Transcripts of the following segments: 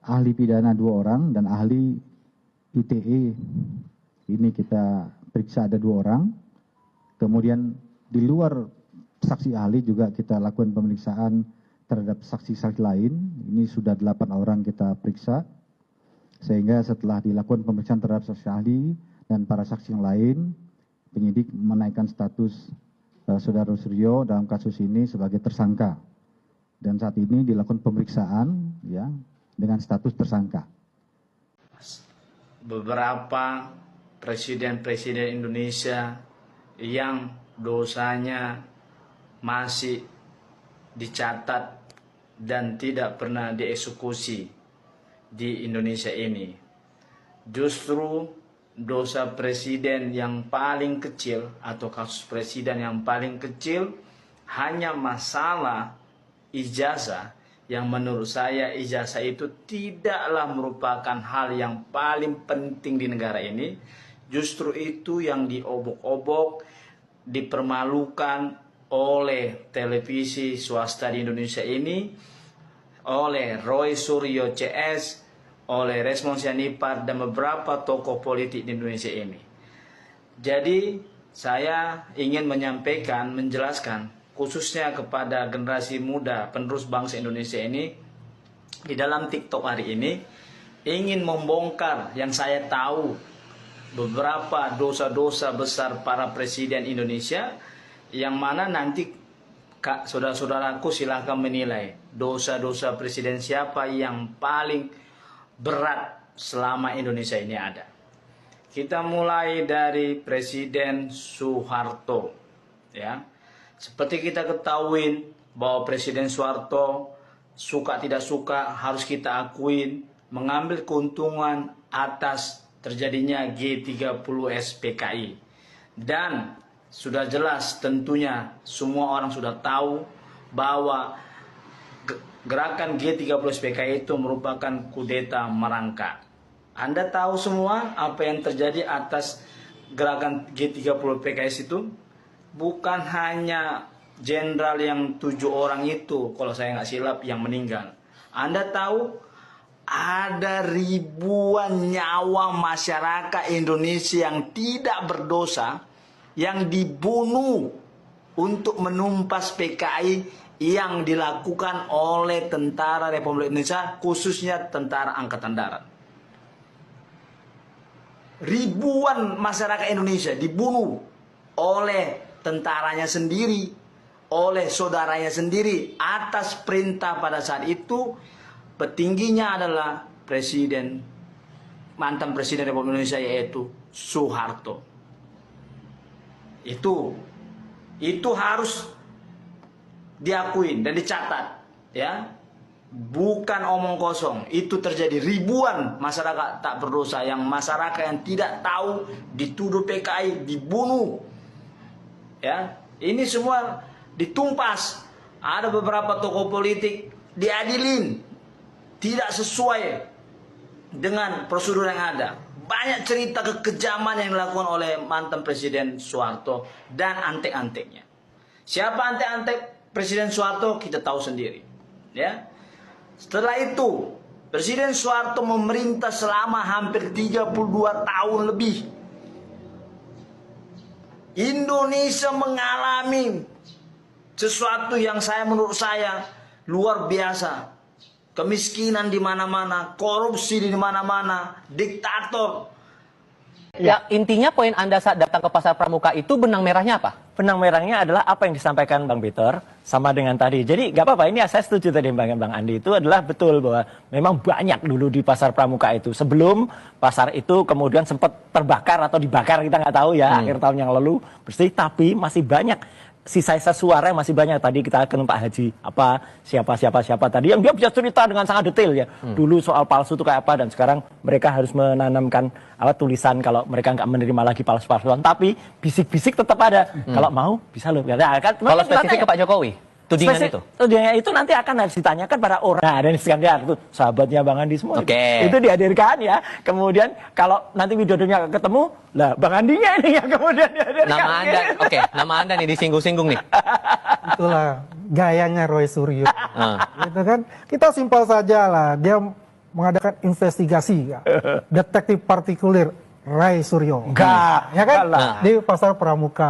ahli pidana 2 orang dan ahli ITE. Ini kita periksa ada 2 orang. Kemudian di luar saksi ahli juga kita lakukan pemeriksaan terhadap saksi-saksi lain. Ini sudah 8 orang kita periksa. Sehingga setelah dilakukan pemeriksaan terhadap saksi ahli dan para saksi yang lain, penyidik menaikkan status Saudara Suryo dalam kasus ini sebagai tersangka. Dan saat ini dilakukan pemeriksaan ya dengan status tersangka. Beberapa presiden-presiden Indonesia yang dosanya masih dicatat dan tidak pernah dieksekusi di Indonesia ini. Justru dosa presiden yang paling kecil atau kasus presiden yang paling kecil hanya masalah ijazah, yang menurut saya ijazah itu tidaklah merupakan hal yang paling penting di negara ini. Justru itu yang diobok-obok, dipermalukan oleh televisi swasta di Indonesia ini, oleh Roy Suryo CS, oleh Resmond Sianipar, dan beberapa tokoh politik di Indonesia ini. Jadi saya ingin menyampaikan, menjelaskan khususnya kepada generasi muda penerus bangsa Indonesia ini, di dalam TikTok hari ini ingin membongkar yang saya tahu beberapa dosa-dosa besar para presiden Indonesia, yang mana nanti saudara-saudaraku silahkan menilai dosa-dosa presiden siapa yang paling berat selama Indonesia ini ada. Kita mulai dari Presiden Soeharto, ya. Seperti kita ketahui bahwa Presiden Soeharto, suka tidak suka harus kita akuin, mengambil keuntungan atas terjadinya G30S PKI. Dan sudah jelas tentunya semua orang sudah tahu bahwa gerakan G30S PKI itu merupakan kudeta merangkak. Anda tahu semua apa yang terjadi atas gerakan G30 PKS itu? Bukan hanya jenderal yang 7 orang itu, kalau saya nggak silap, yang meninggal. Anda tahu ada ribuan nyawa masyarakat Indonesia yang tidak berdosa yang dibunuh untuk menumpas PKI yang dilakukan oleh tentara Republik Indonesia, khususnya tentara Angkatan Darat. Ribuan masyarakat Indonesia dibunuh oleh tentaranya sendiri, oleh saudaranya sendiri, atas perintah pada saat itu petingginya adalah mantan presiden Republik Indonesia, yaitu Soeharto. Itu harus diakuin dan dicatat, ya. Bukan omong kosong. Itu terjadi, ribuan masyarakat tak berdosa, yang masyarakat yang tidak tahu dituduh PKI dibunuh. Ya, ini semua ditumpas. Ada beberapa tokoh politik diadilin tidak sesuai dengan prosedur yang ada. Banyak cerita kekejaman yang dilakukan oleh mantan Presiden Soeharto dan antek-anteknya. Siapa antek-antek Presiden Soeharto kita tahu sendiri, ya. Setelah itu Presiden Soeharto memerintah selama hampir 32 tahun lebih. Indonesia mengalami sesuatu yang menurut saya luar biasa. Kemiskinan di mana-mana, korupsi di mana-mana, diktator. Ya, intinya poin Anda saat datang ke Pasar Pramuka itu benang merahnya apa? Benang merahnya adalah apa yang disampaikan Bang Peter sama dengan tadi. Jadi nggak apa-apa, ini saya setuju tadi Bang Andi, itu adalah betul bahwa memang banyak dulu di Pasar Pramuka itu. Sebelum pasar itu kemudian sempat terbakar atau dibakar, kita nggak tahu ya, akhir tahun yang lalu bersih, tapi masih banyak sisa-sisa suara yang masih banyak. Tadi kita akan Pak Haji siapa tadi yang dia bisa cerita dengan sangat detail ya. Dulu soal palsu itu kayak apa, dan sekarang mereka harus menanamkan tulisan kalau mereka nggak menerima lagi palsu-palsuan. Tapi bisik-bisik tetap ada. Kalau mau bisa loh. Kalau spesifik ke Pak Jokowi, tudingan itu? Tudingan itu nanti akan harus ditanyakan pada orang. Nah, dan Iskandar itu sahabatnya Bang Andi semua. Oke. Itu dihadirkan ya. Kemudian kalau nanti Widodonya ketemu, lah Bang Andinya ini yang kemudian dihadirkan. Nama Anda, nama Anda nih disinggung-singgung nih. Itulah gayanya Roy Suryo. Gitu kan. Kita simpel saja lah. Dia mengadakan investigasi ya. Detektif partikuler Ray Suryo. Enggak, Ya kan? enggak lah. Di Pasar Pramuka.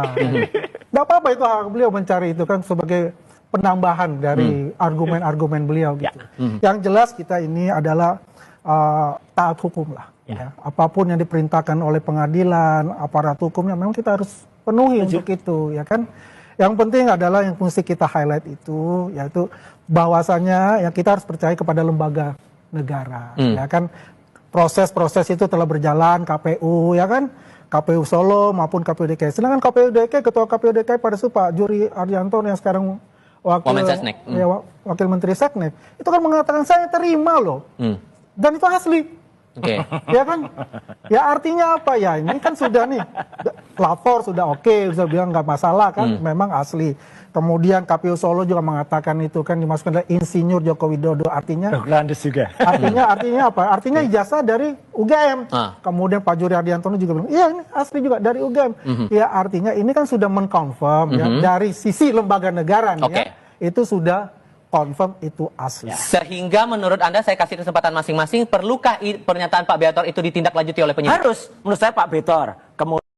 Nggak apa-apa itu hak beliau mencari itu kan sebagai penambahan dari argumen-argumen beliau gitu. Yang jelas kita ini adalah taat hukum lah. Ya. Apapun yang diperintahkan oleh pengadilan, aparat hukumnya memang kita harus penuhi untuk itu, ya kan. Yang penting adalah yang mesti kita highlight itu, yaitu bahwasannya ya kita harus percaya kepada lembaga negara, ya kan. Proses-proses itu telah berjalan, KPU, ya kan. KPU Solo maupun KPU DKI. Sedangkan KPU DKI, Ketua KPU DKI pada itu Pak Juri Ardianto yang sekarang wakil Menteri Seknek, itu kan mengatakan saya terima loh, dan itu asli. Ya kan, ya artinya apa ya, ini kan sudah nih, lapor sudah oke, sudah bilang nggak masalah kan, memang asli. Kemudian KPU Solo juga mengatakan itu kan dimasukkan dari Insinyur Joko Widodo, artinya juga. artinya apa? Artinya ijazah dari UGM. Kemudian Pak Juri Ardianto juga bilang, iya ini asli juga dari UGM. Ya artinya ini kan sudah mengkonfirm ya dari sisi lembaga negara nih ya, itu sudah confirm itu asli. Sehingga menurut Anda, saya kasih kesempatan masing-masing, perlukah pernyataan Pak Beator itu ditindaklanjuti oleh penyidik? Harus, menurut saya Pak Beator. Kemudian